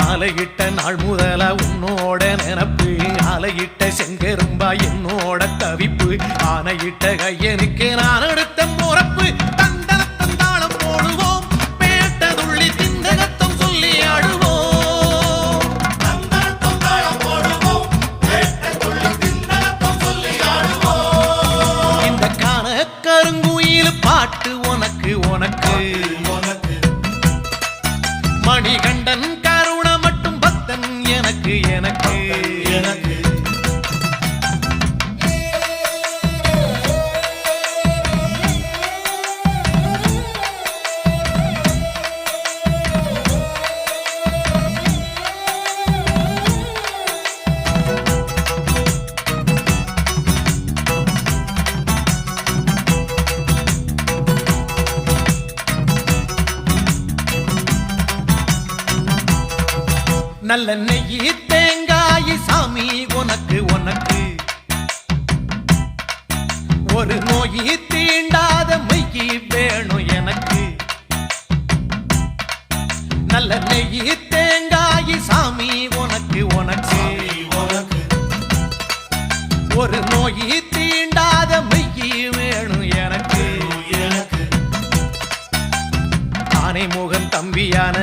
மாலையிட்ட நாள் முதல உன்னோட நினப்பு ஆலையிட்ட செங்கரும்பா என்னோட தவிப்பு ஆனையிட்ட கையனுக்கு நான் எடுத்த முறப்பு தந்தாளம் போடுவோம் பேட்டதுள்ளி திந்தகத்தம் சொல்லி ஆடுவோம் இந்த காண கருங்குயில் பாட்டு உனக்கு உனக்கு மணிகண்டன் கருண மட்டும் பக்தன் எனக்கு எனக்கு எனக்கு நல்ல நெய்யி தேங்காய் சாமி உனக்கு உனக்கு ஒரு நோயி தீண்டாத மெய்யி வேணும் எனக்கு நல்ல நெய்யி தேங்காய் சாமி உனக்கு உனக்கு ஒரு நோயி தீண்டாத மெய்யி வேணும் எனக்கு ஆனை முகன் தம்பியான